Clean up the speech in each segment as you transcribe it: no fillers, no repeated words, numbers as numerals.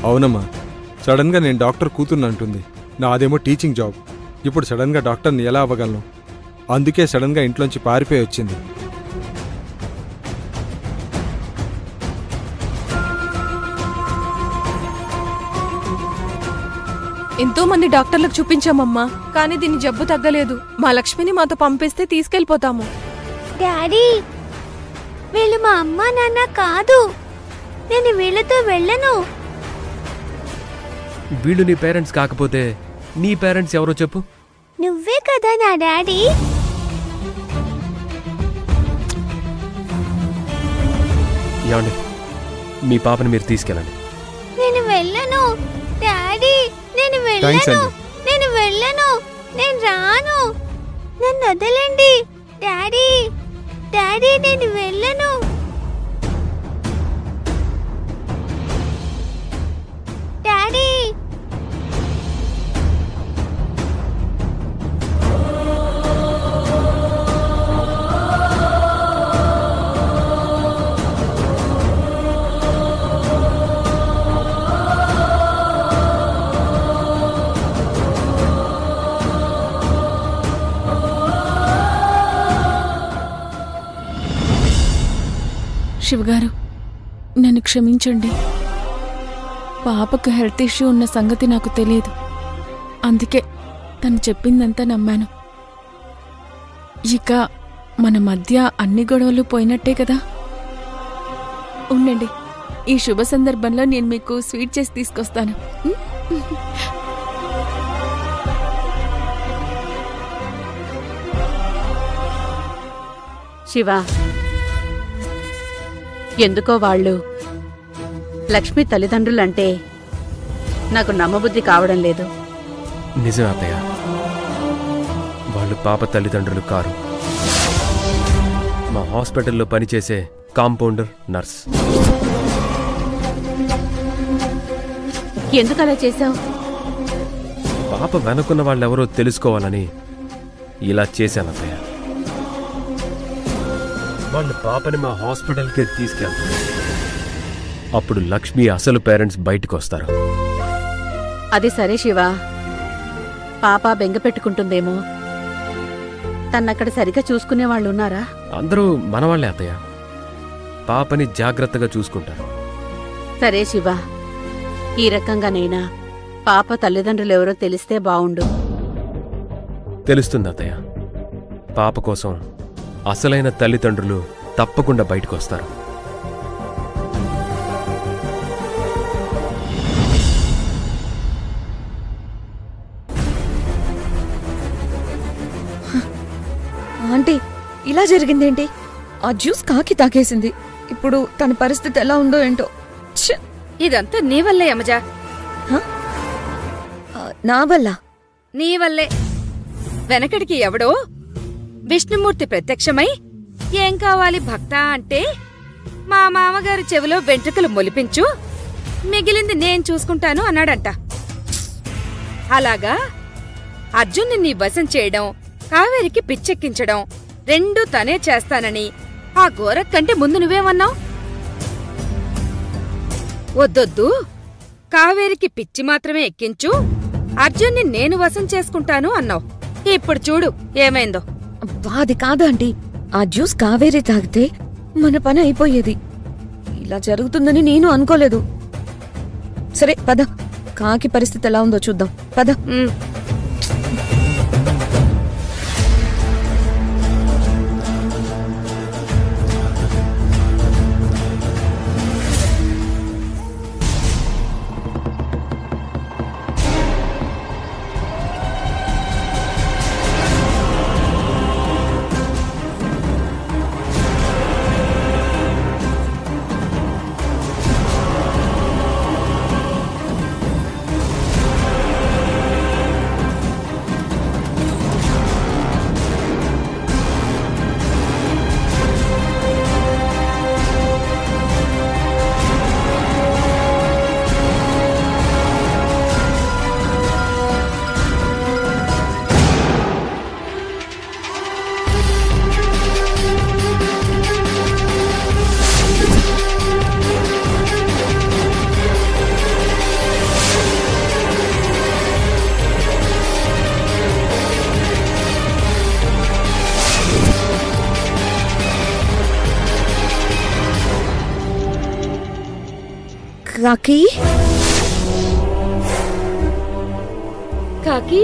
అవునమ్మా, సడన్గా నేను డాక్టర్ కూతుర్ని అంటుంది. నాదేమో టీచింగ్ జాబ్. ఇప్పుడు సడన్గా డాక్టర్ని ఎలా అవ్వగలను? అందుకే సడన్గా ఇంట్లోంచి పారిపోయి వచ్చింది. ఎంతో మంది డాక్టర్లకు చూపించామమ్మా, కానీ దీని జబ్బు తగ్గలేదు. మా లక్ష్మిని మాతో పంపిస్తే తీసుకెళ్లిపోతాము. డాడీ, వీళ్ళు మా అమ్మ నాన్న కాదు. నేను వీళ్ళతో వెళ్ళను. వీళ్ళు నీ పేరెంట్స్ కాకపోతే నీ పేరెంట్స్ ఎవరో చెప్పు. నువ్వే కదా నా డాడీ. ఏమండి, మీ పాపని మీరు తీసుకెళ్ళండి. నేను వెళ్ళను డాడీ, నేను వెళ్ళను. నేను వెళ్ళను, నేను రాను. నన్ను వదలండి డాడీ. డాడీ, నేను వెళ్ళను. డాడీ, శివగారు, నన్ను క్షమించండి. పాపకు హెల్త్ ఇష్యూ ఉన్న సంగతి నాకు తెలియదు. అందుకే తను చెప్పిందంతా నమ్మాను. ఇక మన మధ్య అన్ని గొడవలు పోయినట్టే కదా. ఉండండి, ఈ శుభ సందర్భంలో నేను మీకు స్వీట్ చేసి తీసుకొస్తాను. శివ, ఎందుకో వాళ్ళు లక్ష్మి తల్లిదండ్రులంటే నాకు నమ్మబుద్ధి కావడం లేదు. నిజం అత్తయ్య, వాళ్ళు పాప తల్లిదండ్రులు కారు. మా హాస్పిటల్లో పనిచేసే కాంపౌండర్, నర్స్. ఎందుకలా చేశావు? పాప వెనుకున్న వాళ్ళెవరో తెలుసుకోవాలని ఇలా చేశాను అత్తయ్య. వాళ్ళు పాపని మా హాస్పిటల్కే తీసుకెళ్తారు. అప్పుడు లక్ష్మి అసలు పేరెంట్స్ బయటకు వస్తారు. అది సరే శివ, పాప బెంగ పెట్టుకుంటుందేమో. తన్నక్కడ సరిగా చూసుకునే వాళ్ళు ఉన్నారా? అందరూ మనవాళ్లే అత్తయ్య. పాపని జాగ్రత్తగా చూసుకుంటారు. సరే శివ, ఈ రకంగానైనా పాప తల్లిదండ్రులెవరో తెలిస్తే బావుండు. తెలుస్తుంది అత్తయ్య. పాప కోసం అసలైన తల్లిదండ్రులు తప్పకుండా బయటకు వస్తారు. ఆంటీ, ఇలా జరిగిందేంటి? ఆ జ్యూస్ కాకి తాకేసింది. ఇప్పుడు తన పరిస్థితి ఎలా ఉందో ఏంటో. ఇదంతా నీ వల్లే యమజా. నా వల్ల? నీ వల్లే. వెనకడికి ఎవడో విష్ణుమూర్తి ప్రత్యక్షమై ఏం కావాలి భక్త అంటే మా మామగారి చెవిలో వెంట్రుకలు మొలిపించు, మిగిలింది నేను చూసుకుంటాను అన్నాడంట. అలాగా అర్జున్ని నీ వశం చేయడం, కావేరికి పిచ్చెక్కించడం రెండూ తనే చేస్తానని ఆ గోరక్ కంటే ముందు నువ్వేమన్నావు? వద్దొద్దు, కావేరికి పిచ్చి మాత్రమే ఎక్కించు, అర్జున్ని నేను వశం చేసుకుంటాను అన్నావు. ఇప్పుడు చూడు ఏమైందో. అది కాదంటీ, ఆ జ్యూస్ కావేరి తాగితే మన పని అయిపోయేది. ఇలా జరుగుతుందని నేను అనుకోలేదు. సరే పద, కాకి పరిస్థితి ఎలా ఉందో చూద్దాం. పద. కాకి కాకి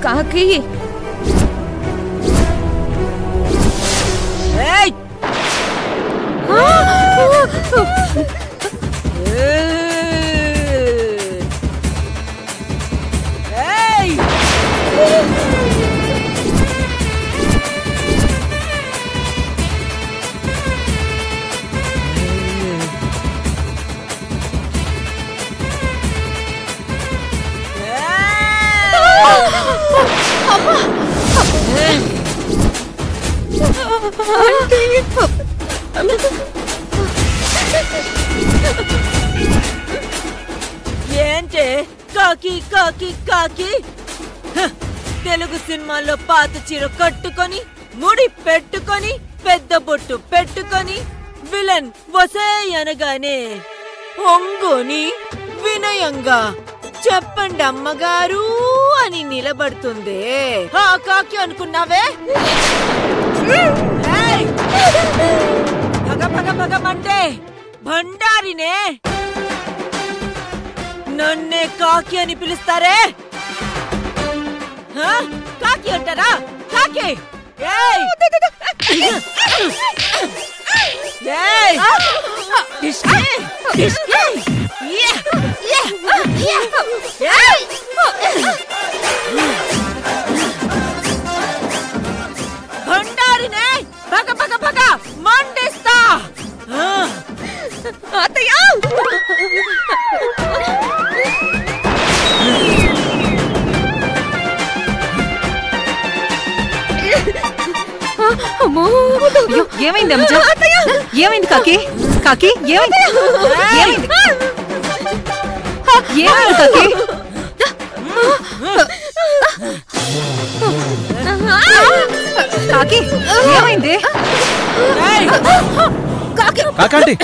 కాకి ఏంటే కాకి కాకి కాకి తెలుగు సినిమాల్లో పాత చీర కట్టుకొని ముడి పెట్టుకొని పెద్ద బొట్టు పెట్టుకొని విలన్ వసే అనగానే ఒంగోని వినయంగా చెప్పండి అమ్మగారు అని నిలబడుతుందే ఆ కాకి అనుకున్నావే? పగ పగ పగమంటే భండారినే నన్నే కాకి అని పిలుస్తారే? కాకి అంటారా? కాకి భండారినే పగ పగ పగ మండిస్తా. ఏమైంది అమ్మజ? ఏమైంది కాకి? కాకి ఏమైంది? ఏమైంది కాకి? కాకి ఏమైంది? కాకాంటి